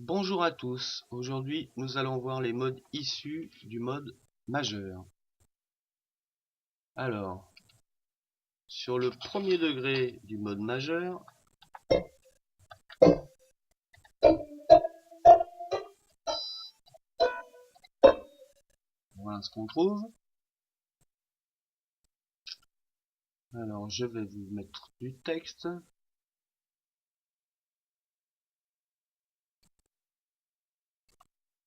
Bonjour à tous, aujourd'hui nous allons voir les modes issus du mode majeur. Alors, sur le premier degré du mode majeur, voilà ce qu'on trouve. Alors je vais vous mettre du texte.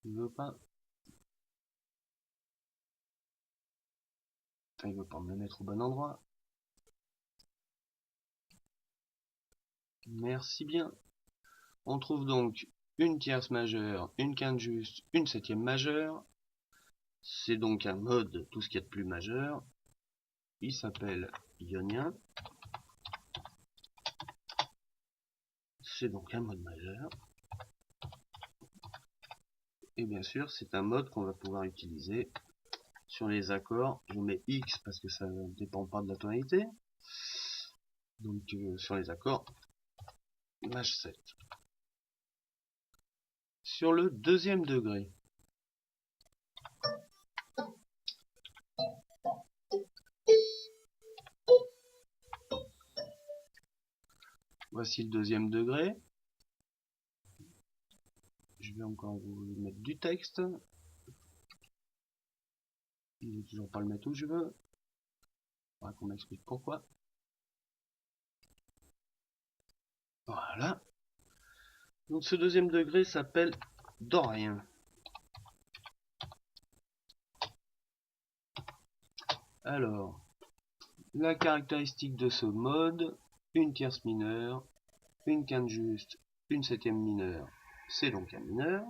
Il veut pas. Enfin, il veut pas me le mettre au bon endroit. Merci bien. On trouve donc une tierce majeure, une quinte juste, une septième majeure. C'est donc un mode, tout ce qui est de plus majeur. Il s'appelle ionien. C'est donc un mode majeur. Et bien sûr, c'est un mode qu'on va pouvoir utiliser sur les accords. Je mets X parce que ça ne dépend pas de la tonalité. Donc sur les accords maj 7. Sur le deuxième degré, voici le deuxième degré. Je vais encore vous mettre du texte. Il ne veut toujours pas le mettre où je veux. Il faudra qu'on m'explique pourquoi. Voilà. Donc ce deuxième degré s'appelle dorien. Alors, la caractéristique de ce mode, une tierce mineure, une quinte juste, une septième mineure, c'est donc un mineur.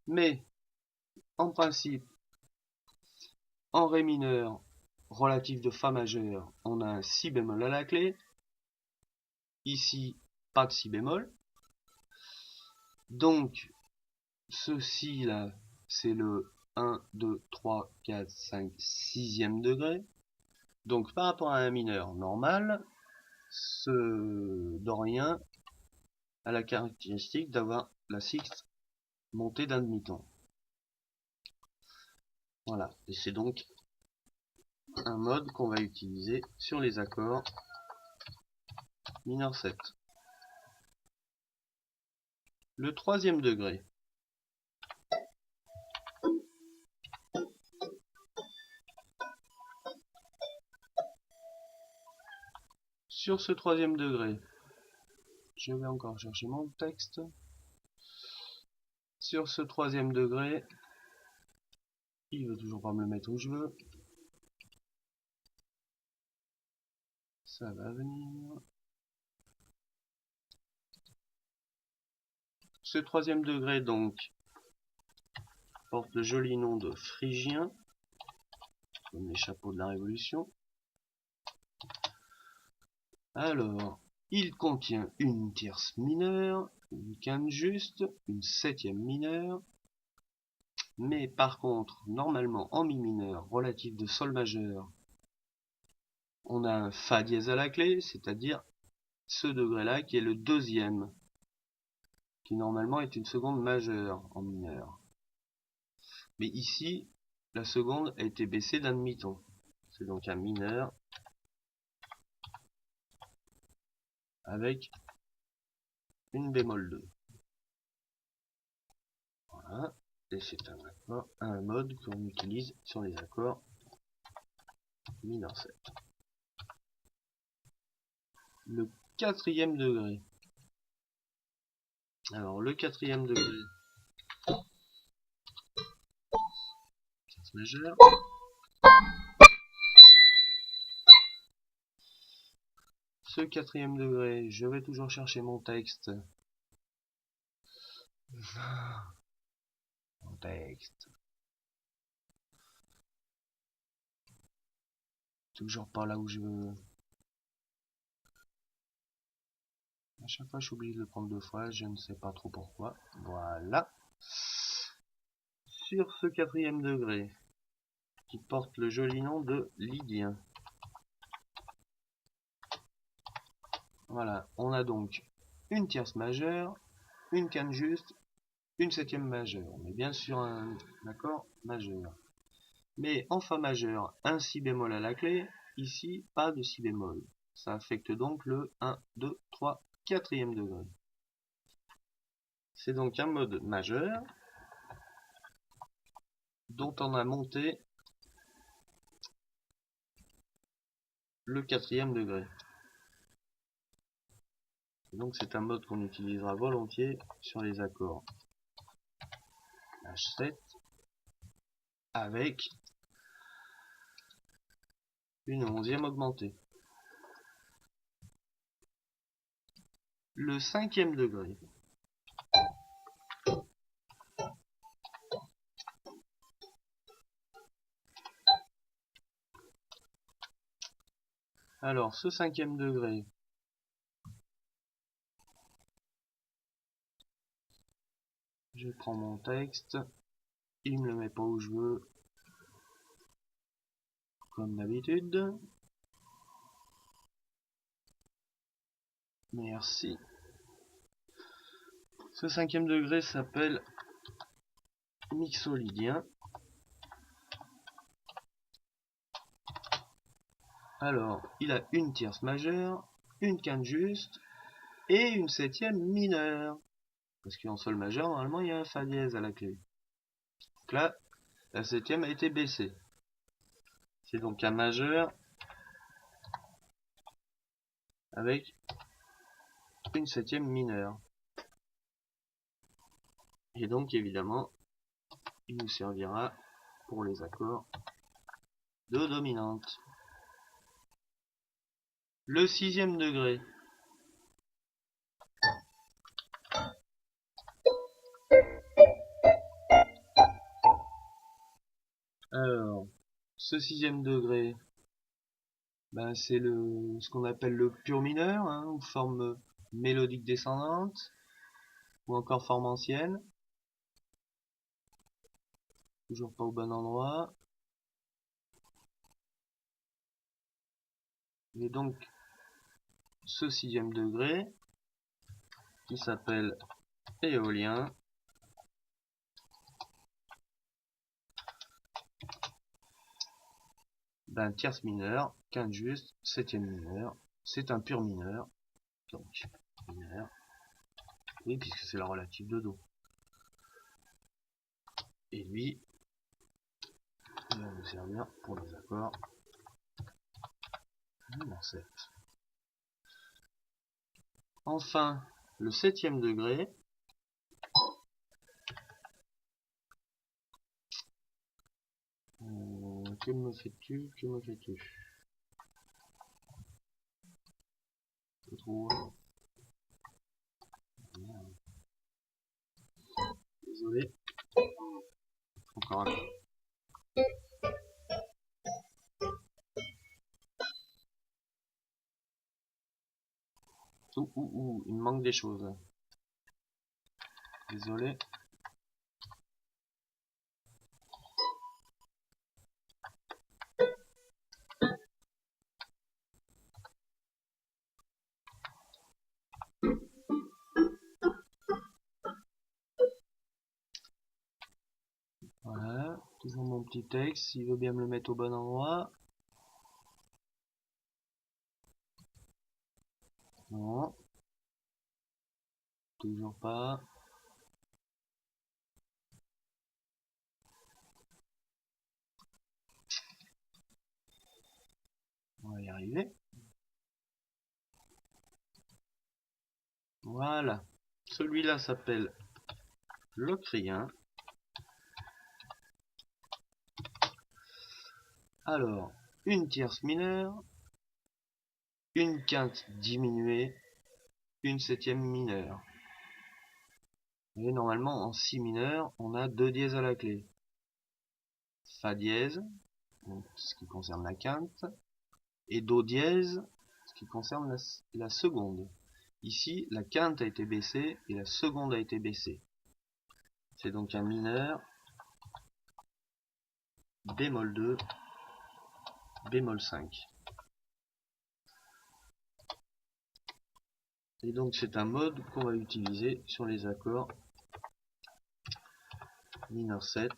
Mais, en principe, en ré mineur relatif de fa majeur, on a un si bémol à la clé. Ici, pas de si bémol. Donc, ceci là, c'est le 1, 2, 3, 4, 5, 6e degré. Donc, par rapport à un mineur normal, ce dorien a la caractéristique d'avoir la sixte montée d'un demi-ton. Voilà, et c'est donc un mode qu'on va utiliser sur les accords mineur 7. Le troisième degré. Sur ce troisième degré, je vais encore chercher mon texte. Sur ce troisième degré, il veut toujours pas me le mettre où je veux. Ça va venir. Ce troisième degré donc porte le joli nom de phrygien, comme les chapeaux de la Révolution. Alors, il contient une tierce mineure, une quinte juste, une septième mineure, mais par contre, normalement en mi mineur relatif de sol majeur, on a un fa dièse à la clé, c'est-à-dire ce degré-là qui est le deuxième, qui normalement est une seconde majeure en mineur. Mais ici, la seconde a été baissée d'un demi-ton. C'est donc un mineur avec une bémol 2. Voilà. Et c'est un mode qu'on utilise sur les accords mineur 7. Le quatrième degré. Alors le quatrième degré, tierce majeure. Ce quatrième degré, je vais toujours chercher mon texte. Mon texte. Toujours pas là où je veux. À chaque fois, je suis obligé de le prendre deux fois, je ne sais pas trop pourquoi. Voilà. Sur ce quatrième degré, qui porte le joli nom de lydien. Voilà, on a donc une tierce majeure, une quinte juste, une septième majeure. On est bien sur un accord majeur. Mais en fa majeur, un si bémol à la clé, ici pas de si bémol. Ça affecte donc le 1, 2, 3, 4e degré. C'est donc un mode majeur dont on a monté le 4e degré. Et donc c'est un mode qu'on utilisera volontiers sur les accords H7 avec une 11e augmentée. Le 5e degré. Alors ce 5e degré, je prends mon texte, il me le met pas où je veux, comme d'habitude. Merci. Ce 5e degré s'appelle mixolydien. Alors, il a une tierce majeure, une quinte juste et une 7e mineure. Parce qu'en sol majeur, normalement, il y a un fa dièse à la clé. Donc là, la 7e a été baissée. C'est donc un majeur avec une 7e mineure. Et donc, évidemment, il nous servira pour les accords de dominante. Le 6e degré. Alors, ce 6e degré, ben c'est ce qu'on appelle le pur mineur, hein, ou forme mélodique descendante, ou encore forme ancienne. Toujours pas au bon endroit. Et donc, ce 6e degré, qui s'appelle éolien, ben tierce mineure, quinte juste, 7e mineur, c'est un pur mineur, donc mineur, oui, puisque c'est la relative de do. Et lui, il va nous servir pour les accords en 7. Enfin, le 7e degré, que me fais-tu, que me fais-tu? Je trouve. Merde. Désolé. Encore un. Il me manque des choses. Désolé. Voilà, toujours mon petit texte, s'il veut bien me le mettre au bon endroit. Non. Toujours pas. On va y arriver. Voilà. Celui-là s'appelle locrien. Alors, une tierce mineure, une quinte diminuée, une 7e mineure. Et normalement, en si mineur, on a 2 dièses à la clé. Fa dièse, donc ce qui concerne la quinte, et do dièse, ce qui concerne la seconde. Ici, la quinte a été baissée et la seconde a été baissée. C'est donc un mineur, bémol 2, bémol 5. Et donc c'est un mode qu'on va utiliser sur les accords mineur 7,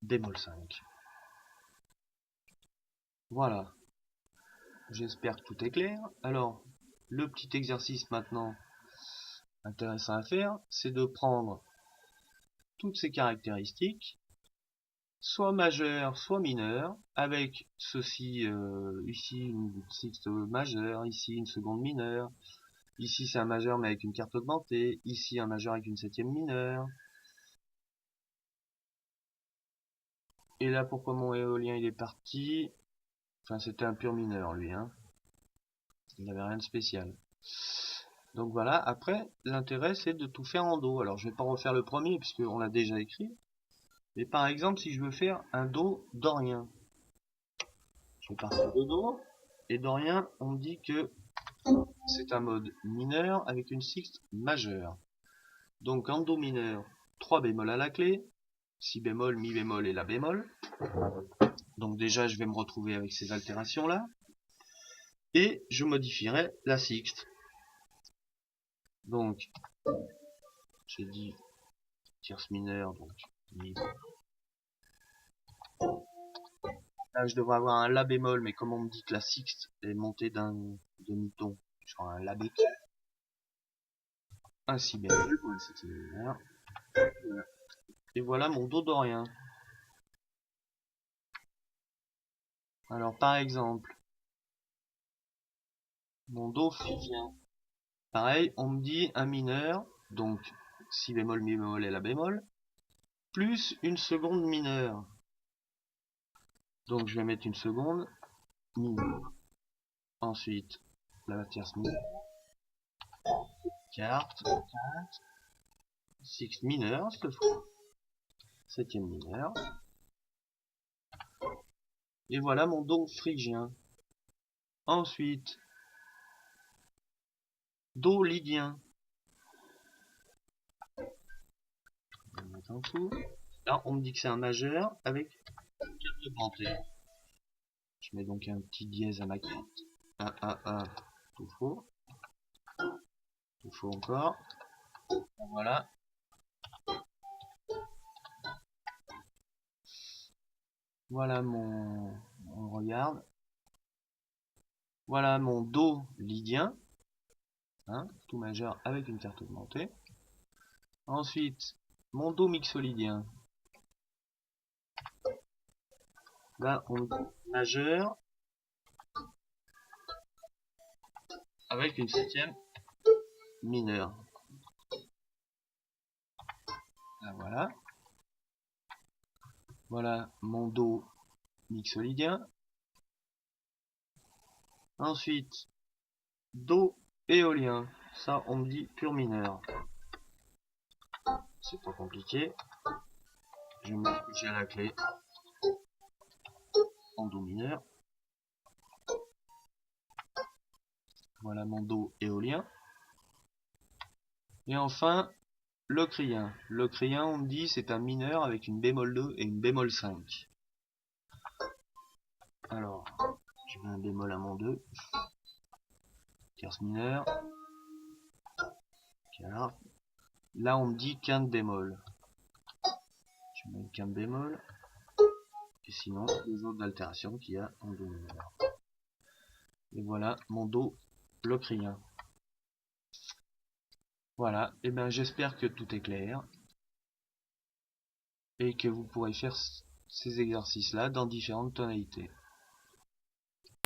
bémol 5. Voilà, j'espère que tout est clair. Alors, le petit exercice maintenant intéressant à faire, c'est de prendre toutes ces caractéristiques, soit majeures, soit mineures, avec ceci, ici une sixte majeure, ici une seconde mineure, ici c'est un majeur mais avec une carte augmentée, ici un majeur avec une septième mineure. Et là, pourquoi mon éolien il est parti? Enfin, c'était un pur mineur lui, hein. Il n'avait rien de spécial. Donc voilà, après, l'intérêt c'est de tout faire en Do. Alors je vais pas refaire le premier puisqu'on l'a déjà écrit. Mais par exemple, si je veux faire un Do dorien, je vais partir de Do. Et dorien, on me dit que c'est un mode mineur avec une sixte majeure. Donc en Do mineur, 3 bémols à la clé, si bémol, mi bémol et la bémol. Donc déjà, je vais me retrouver avec ces altérations-là. Et je modifierai la sixte. Donc, j'ai dit tierce mineure, donc mi. Là, je devrais avoir un la bémol, mais comme on me dit que la sixte est montée d'un demi-ton, je ferai un la bémol. Un si bémol pour la septième mineure. Et voilà mon do dorien. Alors par exemple, mon do phrygien. Pareil, on me dit un mineur, donc si bémol, mi bémol et la bémol, plus une seconde mineure. Donc je vais mettre une seconde mineure. Ensuite, la tierce mineure. Carte, sixte mineure, cette fois. Septième mineure. Et voilà mon do phrygien. Ensuite, do lydien. On va mettre en dessous. Là, on me dit que c'est un majeur avec 4 augmentées. Je mets donc un petit dièse à ma carte. Tout faux. Tout faux encore. Voilà. Voilà on regarde. Voilà mon do lydien. Hein, tout majeur avec une carte augmentée. Ensuite, mon do mixolydien. Là, on dit majeur avec une septième mineure. Là, voilà. Voilà mon do mixolydien. Ensuite, do éolien. Ça, on me dit pur mineur. C'est pas compliqué. Je vais me coucher à la clé en do mineur. Voilà mon do éolien. Et enfin, locrien. Locrien, on me dit, c'est un mineur avec une bémol 2 et une bémol 5. Alors, je mets un bémol à mon 2. Tierce mineure. Carte. Là, on me dit quinte bémol. Je mets une quinte bémol. Et sinon, les autres altérations qu'il y a en do mineur. Et voilà mon do locrien. Voilà, et bien j'espère que tout est clair. Et que vous pourrez faire ces exercices-là dans différentes tonalités.